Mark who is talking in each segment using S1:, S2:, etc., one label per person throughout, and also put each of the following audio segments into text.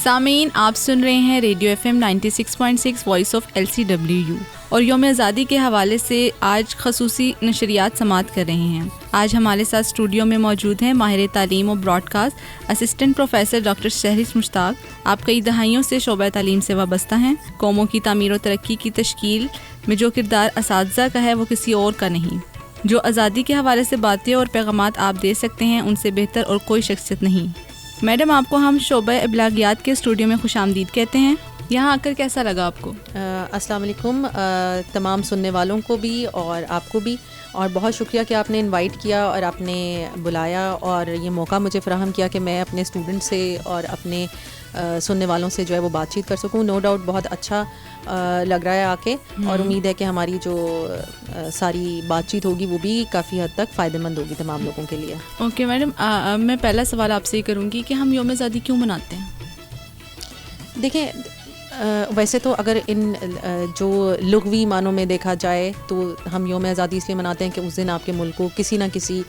S1: سامعین، آپ سن رہے ہیں radio FM 96.6 voice of LCWU اور یوم آزادی کے حوالے سے آج خصوصی نشریات سماعت کر رہے ہیں۔ آج ہمارے ساتھ اسٹوڈیو میں موجود ہیں ماہر تعلیم و broadcast assistant professor doctor شہرس مشتاق۔ آپ کئی دہائیوں سے شعبہ تعلیم سے وابستہ ہیں۔ قوموں کی تعمیر و ترقی کی تشکیل میں جو کردار اساتذہ کا ہے وہ کسی اور کا نہیں۔ جو آزادی کے حوالے سے باتیں اور پیغامات آپ دے سکتے ہیں ان سے بہتر اور کوئی شخصیت نہیں۔ میڈم، آپ کو ہم شعبہ ابلاغیات کے اسٹوڈیو میں خوش آمدید کہتے ہیں۔ یہاں آ کر کیسا لگا آپ کو؟
S2: السلام علیکم تمام سننے والوں کو بھی اور آپ کو بھی، اور بہت شکریہ کہ آپ نے انوائٹ کیا اور آپ نے بلایا اور یہ موقع مجھے فراہم کیا کہ میں اپنے اسٹوڈنٹ سے اور اپنے سننے والوں سے جو ہے وہ بات چیت کر سکوں۔ نو ڈاؤٹ بہت اچھا لگ رہا ہے آ کے، اور امید ہے کہ ہماری جو ساری بات چیت ہوگی وہ بھی کافی حد تک فائدہ مند ہوگی تمام لوگوں کے لیے۔
S1: اوکے میڈم، میں پہلا سوال آپ سے یہ کروں گی کہ ہم یوم آزادی کیوں مناتے ہیں؟
S2: دیکھیں، ویسے تو اگر ان جو لغوی معنوں میں دیکھا جائے تو ہم یوم آزادی اس لیے مناتے ہیں کہ اس دن آپ کے ملک کو کسی نہ کسی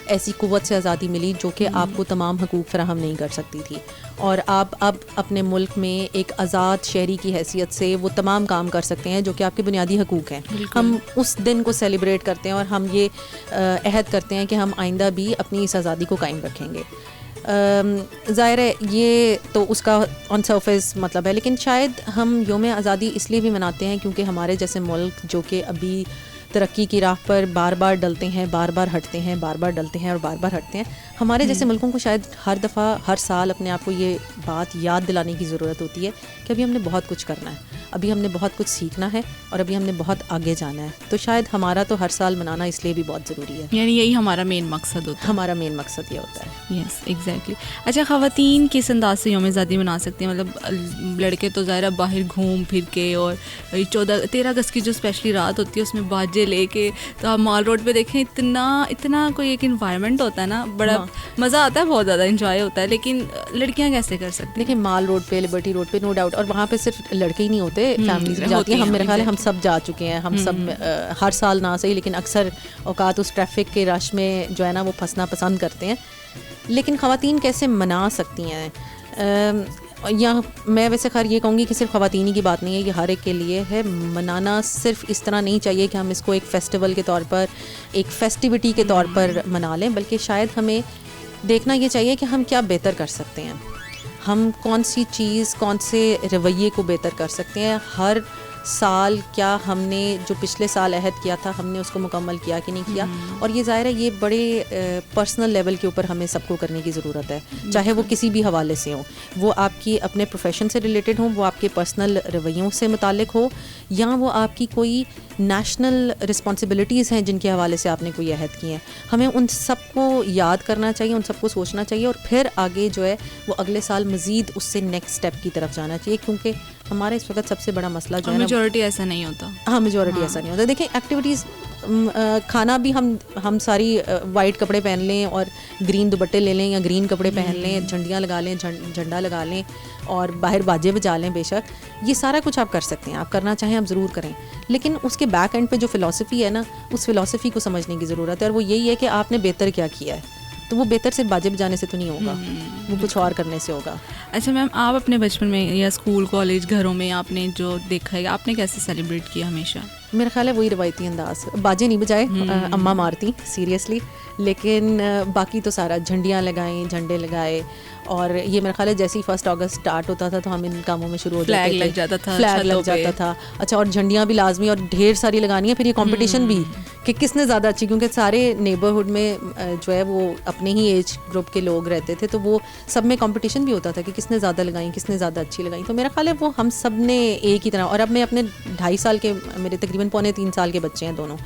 S2: ایسی قوت سے آزادی ملی جو کہ آپ کو تمام حقوق فراہم نہیں کر سکتی تھی، اور آپ اب اپنے ملک میں ایک آزاد شہری کی حیثیت سے وہ تمام کام کر سکتے ہیں جو کہ آپ کے بنیادی حقوق ہیں۔ ہم اس دن کو سیلیبریٹ کرتے ہیں اور ہم یہ عہد کرتے ہیں کہ ہم آئندہ بھی اپنی اس آزادی کو قائم رکھیں گے۔ ظاہر ہے یہ تو اس کا آن سرفیس مطلب ہے، لیکن شاید ہم یوم آزادی اس لیے بھی مناتے ہیں کیونکہ ہمارے جیسے ملک جو کہ ابھی ترقی کی راہ پر بار بار ڈلتے ہیں، بار بار ہٹتے ہیں، بار بار ڈلتے ہیں اور بار بار ہٹتے ہیں، ہمارے جیسے ملکوں کو شاید ہر دفعہ ہر سال اپنے آپ کو یہ بات یاد دلانے کی ضرورت ہوتی ہے کہ ابھی ہم نے بہت کچھ کرنا ہے، ابھی ہم نے بہت کچھ سیکھنا ہے اور ابھی ہم نے بہت آگے جانا ہے۔ تو شاید ہمارا تو ہر سال منانا اس لیے بھی بہت ضروری ہے،
S1: یعنی یہی ہمارا مین مقصد ہوتا ہے۔
S2: ہمارا مین مقصد یہ ہوتا ہے۔
S1: Yes exactly. اچھا، خواتین کس انداز سے یوم آزادی منا سکتی ہیں؟ مطلب لڑکے تو ظاہر باہر گھوم پھر کے، اور 13 اگست کی جو اسپیشلی رات ہوتی ہے اس میں باجے لے کے، تو آپ مال روڈ پہ دیکھیں اتنا کوئی ایک انوائرمنٹ ہوتا ہے نا، بڑا مزہ آتا ہے، بہت زیادہ انجوائے ہوتا ہے، لیکن لڑکیاں کیسے کر سکتی ہیں؟
S2: دیکھیں، مال روڈ پہ، لبرٹی روڈ پہ، نو ڈاؤٹ، اور وہاں پہ صرف لڑکے ہی نہیں ہوتے، فیملیز بھی جاتی ہیں۔ ہم میرے خیال ہے ہم سب جا چکے ہیں، ہم سب ہر سال نہ صحیح لیکن اکثر اوقات اس ٹریفک کے رش میں جو ہے نا وہ پھنسنا پسند کرتے ہیں۔ لیکن خواتین کیسے منا سکتی ہیں؟ یا میں ویسے خیر یہ کہوں گی کہ صرف خواتین کی بات نہیں ہے، یہ ہر ایک کے لیے ہے۔ منانا صرف اس طرح نہیں چاہیے کہ ہم اس کو ایک فیسٹیول کے طور پر، ایک فیسٹیوٹی کے طور پر منا لیں، بلکہ شاید ہمیں دیکھنا یہ چاہیے کہ ہم کیا بہتر کر سکتے ہیں، ہم کون سی چیز، کون سے رویے کو بہتر کر سکتے ہیں۔ ہر سال کیا ہم نے جو پچھلے سال عہد کیا تھا ہم نے اس کو مکمل کیا کہ نہیں کیا، اور یہ ظاہر ہے یہ بڑے پرسنل لیول کے اوپر ہمیں سب کو کرنے کی ضرورت ہے، چاہے وہ کسی بھی حوالے سے ہوں، وہ آپ کی اپنے پروفیشن سے ریلیٹڈ ہوں، وہ آپ کے پرسنل رویوں سے متعلق ہو، یا وہ آپ کی کوئی نیشنل رسپانسبلٹیز ہیں جن کے حوالے سے آپ نے کوئی عہد کیے ہیں۔ ہمیں ان سب کو یاد کرنا چاہیے، ان سب کو سوچنا چاہیے، اور پھر آگے جو ہے وہ اگلے سال مزید اس سے نیکسٹ اسٹیپ کی طرف جانا چاہیے، کیونکہ ہمارا اس وقت سب سے بڑا مسئلہ جو ہے
S1: میجورٹی ایسا نہیں ہوتا۔
S2: ہاں، میجورٹی ایسا نہیں ہوتا۔ دیکھیں، ایکٹیویٹیز، کھانا بھی ہم ساری وائٹ کپڑے پہن لیں اور گرین دوپٹے لے لیں، یا گرین کپڑے پہن لیں، جھنڈیاں لگا لیں، جھنڈا لگا لیں، اور باہر باجے بجا لیں، بے شک یہ سارا کچھ آپ کر سکتے ہیں، آپ کرنا چاہیں آپ ضرور کریں، لیکن اس کے بیک اینڈ پہ جو فلسفی ہے نا، اس فلسفی کو سمجھنے کی ضرورت ہے، اور وہ یہی ہے کہ آپ نے بہتر کیا کیا ہے، تو وہ بہتر سے باجے بجانے سے تو نہیں ہوگا، وہ کچھ اور کرنے سے ہوگا۔
S1: اچھا میم، آپ اپنے بچپن میں یا اسکول کالج گھروں میں آپ نے جو دیکھا ہے، آپ نے کیسے سیلیبریٹ کیا؟ ہمیشہ
S2: میرا خیال ہے وہی روایتی انداز، باجے نہیں بجائے، اماں مارتی سیریسلی، لیکن باقی تو سارا جھنڈیاں لگائیں، جھنڈے لگائے، اور یہ میرا خیال ہے جیسے ہی 1 اگست اسٹارٹ ہوتا تھا تو ہم ان کاموں میں شروع ہو جاتے تھے،
S1: فلیگ لگ جاتا تھا،
S2: فلیگ لگ جاتا تھا، اچھا، اور جھنڈیاں بھی لازمی اور ڈھیر ساری لگانی ہے، پھر یہ کمپٹیشن بھی کہ کس نے زیادہ اچھی، کیونکہ سارے نیبرہڈ میں جو ہے وہ اپنے ہی ایج گروپ کے لوگ رہتے تھے، تو وہ سب میں کمپٹیشن بھی ہوتا تھا کہ کس نے زیادہ لگائیں، کس نے زیادہ اچھی لگائیں، تو میرا خیال ہے وہ ہم سب نے ایک ہی طرح، اور اب میں اپنے 2.5 سال کے، میرے تقریباً 2.25 سال کے بچے ہیں دونوں،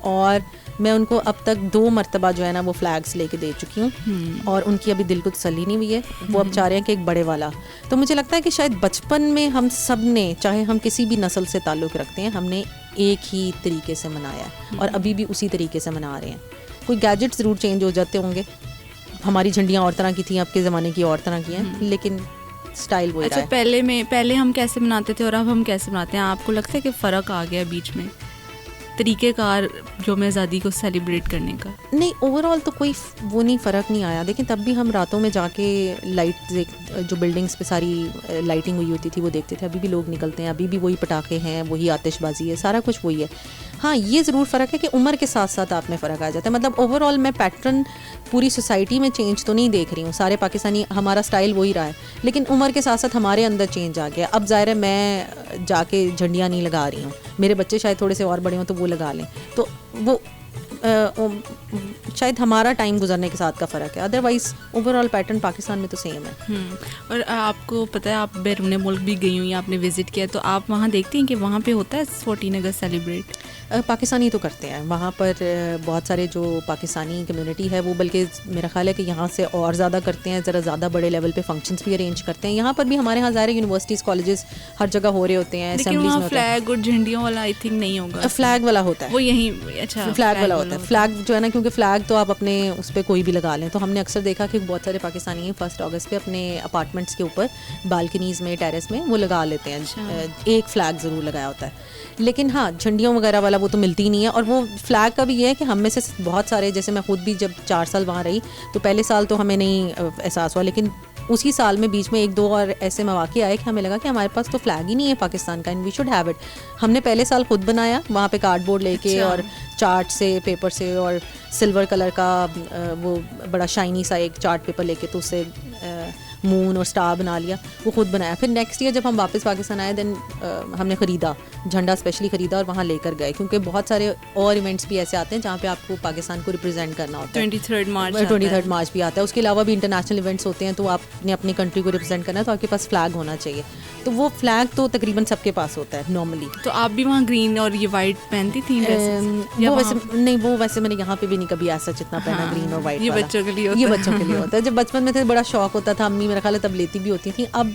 S2: اور میں ان کو اب تک 2 مرتبہ جو ہے نا وہ فلیگس لے کے دے چکی ہوں، اور ان کی ابھی دل کو تسلی نہیں ہوئی ہے، وہ اب چاہ رہے ہیں کہ ایک بڑے والا۔ تو مجھے لگتا ہے کہ شاید بچپن میں ہم سب نے، چاہے ہم کسی بھی نسل سے تعلق رکھتے ہیں، ہم نے ایک ہی طریقے سے منایا ہے، اور ابھی بھی اسی طریقے سے منا رہے ہیں۔ کوئی گیجٹ ضرور چینج ہو جاتے ہوں گے، ہماری جھنڈیاں اور طرح کی تھیں، اب کے زمانے کی اور طرح کی ہیں، لیکن اسٹائل وہی رہا ہے۔
S1: اچھا، پہلے ہم کیسے مناتے تھے اور اب ہم کیسے مناتے ہیں؟ آپ کو لگتا ہے کہ فرق آ گیا بیچ میں؟ طریقہ کار یوم آزادی کو سیلیبریٹ کرنے کا؟
S2: نہیں، اوور آل تو کوئی وہ نہیں فرق نہیں آیا، لیکن تب بھی ہم راتوں میں جا کے لائٹ جو بلڈنگس پہ ساری لائٹنگ ہوئی ہوتی تھی وہ دیکھتے تھے. ابھی بھی لوگ نکلتے ہیں، ابھی بھی وہی پٹاخے ہیں، وہی آتش بازی ہے، سارا کچھ وہی ہے. ہاں یہ ضرور فرق ہے کہ عمر کے ساتھ ساتھ آپ میں فرق آ جاتا ہے. مطلب اوور آل میں پیٹرن پوری سوسائٹی میں چینج تو نہیں دیکھ رہی ہوں، سارے پاکستانی ہمارا اسٹائل وہی رہا ہے، لیکن عمر کے ساتھ ساتھ ہمارے اندر چینج آ گیا. اب ظاہر ہے میں جا کے جھنڈیاں نہیں لگا رہی ہوں، میرے بچے شاید تھوڑے سے اور بڑے ہوں تو وہ لگا لیں، تو وہ شاید ہمارا ٹائم گزرنے کے ساتھ کا فرق ہے. Otherwise over all pattern Pakistan میں تو سیم ہے.
S1: اور آپ کو پتہ ہے آپ بیرون ملک بھی گئی ہوئی ہیں، آپ نے وزٹ کیا، تو آپ وہاں دیکھتی ہیں کہ وہاں پہ ہوتا ہے 14 اگست سیلیبریٹ؟
S2: پاکستانی تو کرتے ہیں وہاں پر، بہت سارے جو پاکستانی کمیونٹی ہے وہ بلکہ میرا خیال ہے کہ یہاں سے اور زیادہ کرتے ہیں، ذرا زیادہ بڑے لیول پہ فنکشنز بھی ارینج کرتے ہیں. یہاں پر بھی ہمارے یہاں ظاہر یونیورسٹیز کالجز ہر جگہ ہو رہے ہوتے ہیں، اسمبلیز میں.
S1: فلیگ اور جھنڈیوں والا آئی تھنک نہیں ہوگا.
S2: فلیگ والا ہوتا ہے،
S1: وہ یہیں اچھا
S2: فلیگ والا ہوتا ہے. فلیگ جو ہے نا، کیونکہ فلیگ تو آپ اپنے اس پہ کوئی بھی لگا لیں، تو ہم نے اکثر دیکھا کہ بہت سارے پاکستانی 1 اگست پہ اپنے اپارٹمنٹس کے اوپر بالکنیز میں، ٹیرس میں وہ لگا لیتے ہیں. ایک فلیگ ضرور لگایا ہوتا ہے. لیکن ہاں جھنڈیوں وغیرہ والا وہ تو ملتی نہیں ہے. اور وہ فلیگ کا بھی یہ ہے کہ ہم میں سے بہت سارے، جیسے میں خود بھی جب 4 سال وہاں رہی تو پہلے سال تو ہمیں نہیں احساس ہوا، لیکن اسی سال میں بیچ میں 1-2 اور ایسے مواقع آئے کہ ہمیں لگا کہ ہمارے پاس تو فلیگ ہی نہیں ہے پاکستان کا، and we should have it. ہم نے پہلے سال خود بنایا وہاں پہ کارڈ بورڈ لے کے اور چارٹ سے، پیپر سے، اور سلور کلر کا وہ بڑا شائنی سا ایک چارٹ پیپر لے کے تو اس سے مون اور اسٹار بنا لیا، وہ خود بنایا. پھر نیکسٹ ایئر جب ہم واپس پاکستان آئے دین ہم نے خریدا جھنڈا، اسپیشلی خریدا اور وہاں لے کر گئے، کیونکہ بہت سارے اور ایونٹس بھی ایسے آتے ہیں جہاں پہ آپ کو پاکستان کو ریپرزینٹ کرنا ہوتا ہے. 23 مارچ بھی آتا ہے. اس کے علاوہ بھی انٹرنیشنل ایونٹس ہوتے ہیں، تو آپ نے اپنی کنٹری کو ریپرزینٹ کرنا ہے تو آپ کے پاس فلیگ ہونا چاہیے. تو وہ فلیگ تو تقریباً سب کے پاس ہوتا ہے نارملی.
S1: تو آپ بھی وہاں گرین اور یہ وائٹ پہنتی تھیں؟
S2: وہ ویسے نہیں، وہ ویسے میں نے یہاں پہ بھی نہیں کبھی ایسا جتنا پہنا گرین اور وائٹ.
S1: یہ بچوں کے لیے
S2: ہوتا ہے. جب بچپن میں تھے بڑا شوق ہوتا تھا، امی میرا خیال ہے تب لیتی بھی ہوتی تھیں. اب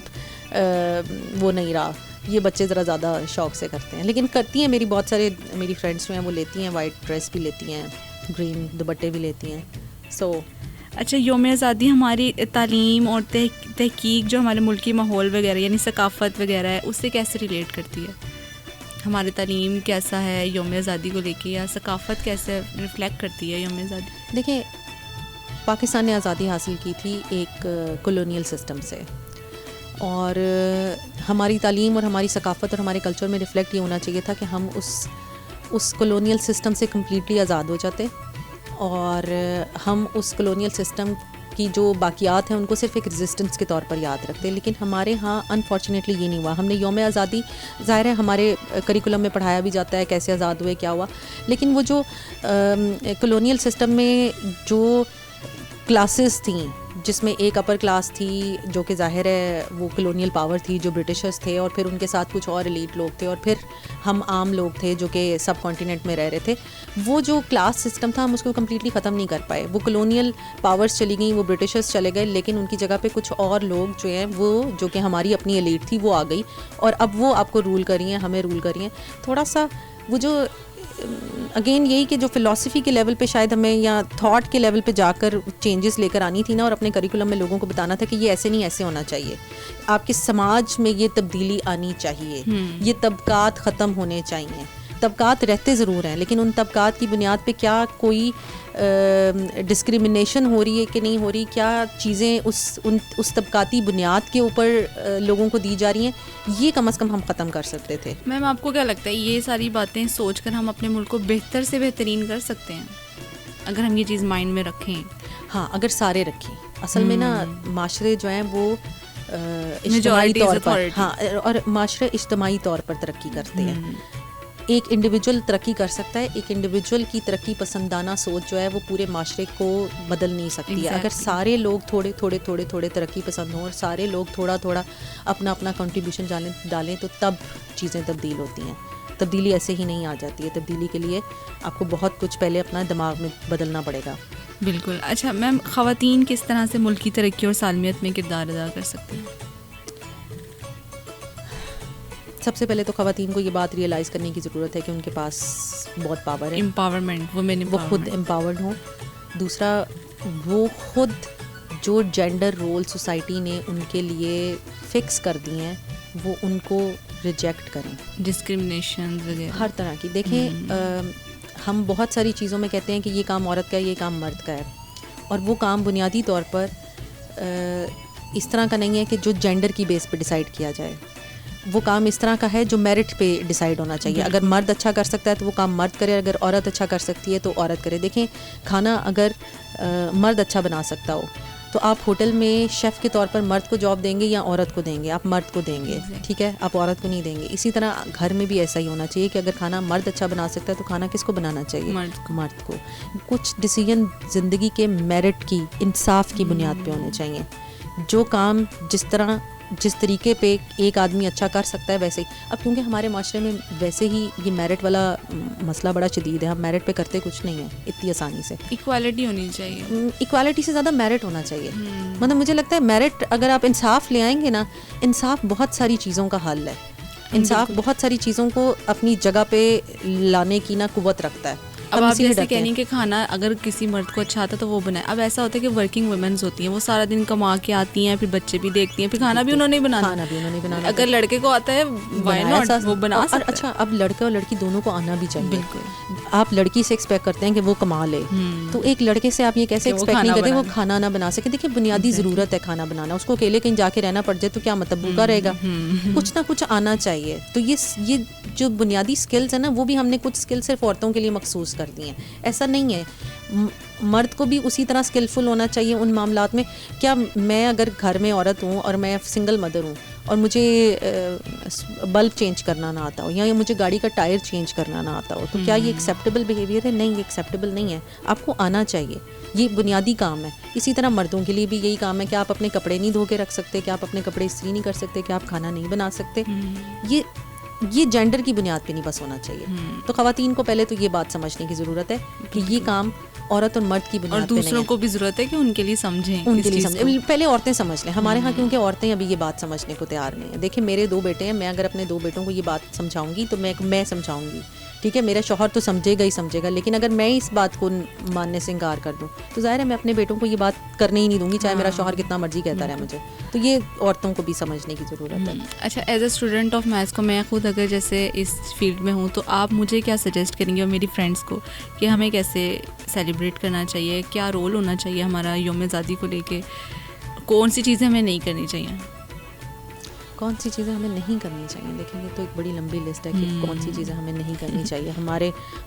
S2: وہ نہیں رہا، یہ بچے ذرا زیادہ شوق سے کرتے ہیں. لیکن کرتی ہیں میری بہت سارے میری فرینڈس جو ہیں وہ لیتی ہیں، وائٹ ڈریس بھی لیتی ہیں، گرین دوپٹے بھی لیتی ہیں. سو
S1: اچھا، یوم آزادی ہماری تعلیم اور تحقیق جو ہمارے ملکی ماحول وغیرہ یعنی ثقافت وغیرہ ہے اس سے کیسے ریلیٹ کرتی ہے؟ ہماری تعلیم کیسا ہے یوم آزادی کو لے کے، یا ثقافت کیسے ریفلیکٹ کرتی ہے یوم آزادی؟
S2: دیکھیں، پاکستان نے آزادی حاصل کی تھی ایک کولونیل سسٹم سے، اور ہماری تعلیم اور ہماری ثقافت اور ہمارے کلچر میں ریفلیکٹ یہ ہونا چاہیے تھا کہ ہم اس کولونیل سسٹم سے کمپلیٹلی آزاد ہو جاتے، اور ہم اس کولونیل سسٹم کی جو باقیات ہیں ان کو صرف ایک ریزسٹنس کے طور پر یاد رکھتے ہیں. لیکن ہمارے ہاں انفارچونیٹلی یہ نہیں ہوا. ہم نے یوم آزادی، ظاہر ہے ہمارے کریکولم میں پڑھایا بھی جاتا ہے کیسے آزاد ہوئے، کیا ہوا، لیکن وہ جو کولونیل سسٹم میں جو کلاسز تھیں، جس میں ایک اپر کلاس تھی جو کہ ظاہر ہے وہ کلونیل پاور تھی جو برٹشرز تھے، اور پھر ان کے ساتھ کچھ اور ایلیٹ لوگ تھے، اور پھر ہم عام لوگ تھے جو کہ سب کانٹیننٹ میں رہ رہے تھے. وہ جو کلاس سسٹم تھا ہم اس کو کمپلیٹلی ختم نہیں کر پائے. وہ کلونیل پاورز چلی گئیں، وہ برٹشرز چلے گئے، لیکن ان کی جگہ پہ کچھ اور لوگ جو ہیں وہ جو کہ ہماری اپنی ایلیٹ تھی وہ آ گئی، اور اب وہ آپ کو رول کر رہی ہیں، ہمیں رول کر رہی ہیں. تھوڑا سا وہ جو اگین یہی کہ جو فلاسفی کے لیول پہ شاید ہمیں یا تھاٹ کے لیول پہ جا کر چینجز لے کر آنی تھی نا، اور اپنے کریکولم میں لوگوں کو بتانا تھا کہ یہ ایسے نہیں، ایسے ہونا چاہیے. آپ کے سماج میں یہ تبدیلی آنی چاہیے، یہ طبقات ختم ہونے چاہیے. طبقات رہتے ضرور ہیں، لیکن ان طبقات کی بنیاد پہ کیا کوئی ڈسکریمنیشن ہو رہی ہے کہ نہیں ہو رہی، کیا چیزیں اس طبقاتی بنیاد کے اوپر لوگوں کو دی جا رہی ہیں، یہ کم از کم ہم ختم کر سکتے تھے.
S1: میم آپ کو کیا لگتا ہے یہ ساری باتیں سوچ کر ہم اپنے ملک کو بہتر سے بہترین کر سکتے ہیں اگر ہم یہ چیز مائنڈ میں رکھیں؟
S2: ہاں، اگر سارے رکھیں. اصل میں نا معاشرے جو ہیں وہ اجتماعی طور پر، ہاں، اور معاشرے اجتماعی طور پر ترقی کرتے ہیں. ایک انڈیویجول ترقی کر سکتا ہے، ایک انڈیویجول کی ترقی پسندانہ سوچ جو ہے وہ پورے معاشرے کو بدل نہیں سکتی ہے. اگر سارے لوگ تھوڑے تھوڑے تھوڑے تھوڑے ترقی پسند ہوں اور سارے لوگ تھوڑا تھوڑا اپنا اپنا کنٹریبیوشن ڈالیں تو تب چیزیں تبدیل ہوتی ہیں. تبدیلی ایسے ہی نہیں آ جاتی ہے. تبدیلی کے لیے آپ کو بہت کچھ پہلے اپنا دماغ میں بدلنا پڑے گا.
S1: بالکل. اچھا میم، خواتین کس طرح سے ملک کی ترقی اور سالمیت میں کردار ادا کر سکتی ہیں؟
S2: سب سے پہلے تو خواتین کو یہ بات ریئلائز کرنے کی ضرورت ہے کہ ان کے پاس بہت پاور ہے.
S1: امپاورمنٹ، وومن،
S2: وہ خود امپاورڈ ہوں. دوسرا، وہ خود جو جینڈر رول سوسائٹی نے ان کے لیے فکس کر دی ہیں وہ ان کو ریجیکٹ کریں.
S1: ڈسکرمنیشن وغیرہ ہر
S2: طرح کی. دیکھیں ہم بہت ساری چیزوں میں کہتے ہیں کہ یہ کام عورت کا ہے, یہ کام مرد کا ہے, اور وہ کام بنیادی طور پر اس طرح کا نہیں ہے کہ جو جینڈر کی بیس پہ ڈیسائیڈ کیا جائے. وہ کام اس طرح کا ہے جو میرٹ پہ ڈیسائیڈ ہونا چاہیے. اگر مرد اچھا کر سکتا ہے تو وہ کام مرد کرے, اگر عورت اچھا کر سکتی ہے تو عورت کرے. دیکھیں کھانا اگر مرد اچھا بنا سکتا ہو تو آپ ہوٹل میں شیف کے طور پر مرد کو جاب دیں گے یا عورت کو دیں گے؟ آپ مرد کو دیں گے, ٹھیک ہے, آپ عورت کو نہیں دیں گے. اسی طرح گھر میں بھی ایسا ہی ہونا چاہیے کہ اگر کھانا مرد اچھا بنا سکتا ہے تو کھانا کس کو بنانا چاہیے؟ مرد کو. کچھ ڈیسیژن زندگی کے میرٹ کی, انصاف کی بنیاد پہ ہونے چاہیے. جو کام جس طریقے پہ ایک آدمی اچھا کر سکتا ہے ویسے ہی. اب کیونکہ ہمارے معاشرے میں ویسے ہی یہ میرٹ والا مسئلہ بڑا شدید ہے, ہم میرٹ پہ کرتے کچھ نہیں ہیں اتنی آسانی سے.
S1: ایکوالٹی ہونی چاہیے,
S2: ایکوالٹی سے زیادہ میرٹ ہونا چاہیے. مطلب مجھے لگتا ہے میرٹ اگر آپ انصاف لے آئیں گے نا, انصاف بہت ساری چیزوں کا حل ہے. انصاف بہت ساری چیزوں کو اپنی جگہ پہ لانے کی نا قوت رکھتا ہے.
S1: اب آپ جیسے کہہ رہی ہیں کہ کھانا اگر کسی مرد کو اچھا آتا تو وہ بنائے. اب ایسا ہوتا ہے کہ ورکنگ ویمنز ہوتی ہیں, وہ سارا دن کما کے آتی ہیں, پھر بچے بھی دیکھتی ہیں, پھر کھانا بھی انہوں نے بنانا. اگر لڑکے کو آتا ہے وہ بنا سکتا ہے.
S2: اچھا اب لڑکے اور لڑکی دونوں کو آنا بھی چاہیے. بالکل. آپ لڑکی سے ایکسپیکٹ کرتے ہیں کہ وہ کما لے, تو ایک لڑکے سے آپ یہ کیسے ایکسپیکٹ نہیں کرتے وہ کھانا نہ بنا سکے؟ دیکھیں بنیادی ضرورت ہے کھانا بنانا. اس کو اکیلے کہیں جا کے رہنا پڑ جائے تو کیا مطلب, بھوکا رہے گا؟ کچھ نہ کچھ آنا چاہیے. تو یہ جو بنیادی اسکلز ہیں نا, وہ بھی ہم نے کچھ اسکل صرف عورتوں کے لیے مخصوص کر دی ہیں. ایسا نہیں ہے, مرد کو بھی اسی طرح اسکلفل ہونا چاہیے ان معاملات میں. کیا میں اگر گھر میں عورت ہوں اور میں سنگل مدر ہوں اور مجھے بلب چینج کرنا نہ آتا ہو یا مجھے گاڑی کا ٹائر چینج کرنا نہ آتا ہو, تو کیا یہ ایکسیپٹیبل بیہیویئر ہے؟ نہیں, یہ ایکسیپٹیبل نہیں ہے. آپ کو آنا چاہیے, یہ بنیادی کام ہے. اسی طرح مردوں کے لیے بھی یہی کام ہے کہ آپ اپنے کپڑے نہیں دھو کے رکھ سکتے, کہ آپ اپنے کپڑے استری نہیں کر سکتے, کہ آپ کھانا نہیں بنا سکتے. یہ جینڈر کی بنیاد پہ نہیں بس ہونا چاہیے. تو خواتین کو پہلے تو یہ بات سمجھنے کی ضرورت ہے کہ یہ کام عورت اور مرد کی بنیاد پہ نہیں ہے.
S1: اور دوسروں کو بھی ضرورت ہے کہ ان کے لیے سمجھیں,
S2: پہلے عورتیں سمجھ لیں. ہمارے ہاں کیونکہ عورتیں ابھی یہ بات سمجھنے کو تیار نہیں ہیں. دیکھیں میرے 2 بیٹے ہیں, میں اگر اپنے 2 بیٹوں کو یہ بات سمجھاؤں گی تو میں سمجھاؤں گی, ٹھیک ہے, میرا شوہر تو سمجھے گا ہی سمجھے گا, لیکن اگر میں اس بات کو ماننے سے انکار کر دوں تو ظاہر ہے میں اپنے بیٹوں کو یہ بات کرنے ہی نہیں دوں گی, چاہے میرا شوہر کتنا مرضی کہتا رہے مجھے. تو یہ عورتوں کو بھی سمجھنے کی ضرورت ہے.
S1: اچھا, as a student of maths کو میں خود اگر جیسے اس فیلڈ میں ہوں تو آپ مجھے کیا سجیسٹ کریں گے اور میری فرینڈس کو کہ ہمیں کیسے سیلیبریٹ کرنا چاہیے, کیا رول ہونا چاہیے ہمارا یوم آزادی کو لے کے, کون سی چیزیں ہمیں نہیں کرنی چاہیے؟
S2: کون سی چیزیں ہمیں نہیں کرنی چاہیے؟ دیکھیں گے تو ایک بڑی لمبی لسٹ ہے کہ کون سی چیزیں ہمیں نہیں کرنی چاہیے.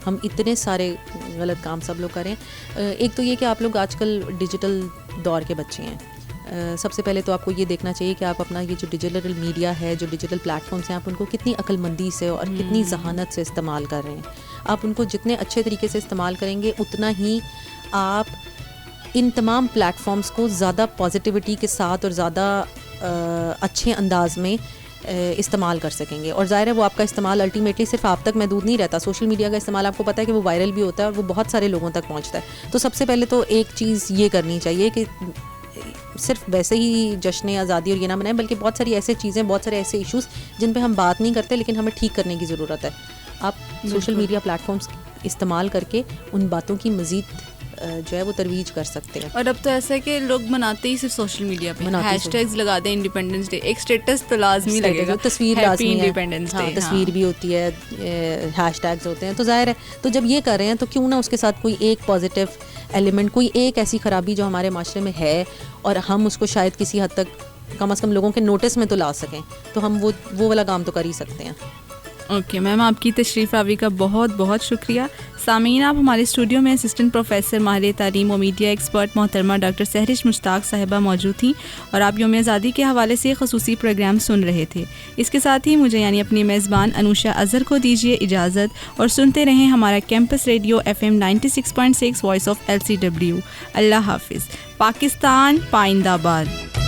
S2: ہم اتنے سارے غلط کام سب لوگ کریں. ایک تو یہ کہ آپ لوگ آج کل ڈیجیٹل دور کے بچے ہیں. سب سے پہلے تو آپ کو یہ دیکھنا چاہیے کہ آپ اپنا یہ جو ڈیجیٹل میڈیا ہے, جو ڈیجیٹل پلیٹ فارمس ہیں, آپ ان کو کتنی عقل مندی سے اور کتنی ذہانت سے استعمال کر رہے ہیں. آپ ان کو جتنے اچھے طریقے سے استعمال کریں گے اتنا ہی آپ ان تمام پلیٹ فارمس کو زیادہ پازیٹیوٹی کے ساتھ اور زیادہ اچھے انداز میں استعمال کر سکیں گے. اور ظاہر ہے وہ آپ کا استعمال الٹیمیٹلی صرف آپ تک محدود نہیں رہتا. سوشل میڈیا کا استعمال آپ کو پتہ ہے کہ وہ وائرل بھی ہوتا ہے اور وہ بہت سارے لوگوں تک پہنچتا ہے. تو سب سے پہلے تو ایک چیز یہ کرنی چاہیے کہ صرف ویسے ہی جشن آزادی اور یہ نہ منائیں, بلکہ بہت ساری ایسے چیزیں, بہت سارے ایسے ایشوز جن پہ ہم بات نہیں کرتے لیکن ہمیں ٹھیک کرنے کی ضرورت ہے. آپ سوشل میڈیا پلیٹ فارمس استعمال کر کے ان باتوں کی مزید جو ہے وہ ترویج کر سکتے ہیں.
S1: اور اب تو ایسا ہے کہ لوگ مناتے ہی صرف سوشل میڈیا پہ, ہیش ٹیگز لگا دیں انڈیپینڈنس ڈے, ایک اسٹیٹس تو لازمی لگے گا,
S2: تصویر لازمی ہے, تصویر بھی ہوتی ہے, ہیش ٹیگز ہوتے ہیں. تو ظاہر ہے تو جب یہ کر رہے ہیں تو کیوں نہ اس کے ساتھ کوئی ایک پازیٹیو ایلیمنٹ, کوئی ایک ایسی خرابی جو ہمارے معاشرے میں ہے اور ہم اس کو شاید کسی حد تک کم از کم لوگوں کے نوٹس میں تو لا سکیں, تو ہم وہ والا کام تو کر ہی سکتے ہیں.
S1: اوکے میم, آپ کی تشریف آوری کا بہت بہت شکریہ. سامعین, آپ ہمارے اسٹوڈیو میں اسسٹنٹ پروفیسر ماہر تعلیم و میڈیا ایکسپرٹ محترمہ ڈاکٹر سحرش مشتاق صاحبہ موجود تھیں اور آپ یوم آزادی کے حوالے سے خصوصی پروگرام سن رہے تھے. اس کے ساتھ ہی مجھے یعنی اپنی میزبان انوشا اظہر کو دیجیے اجازت اور سنتے رہیں ہمارا campus radio FM 96.6 voice of LCW. اللہ حافظ. پاکستان پائندہ باد.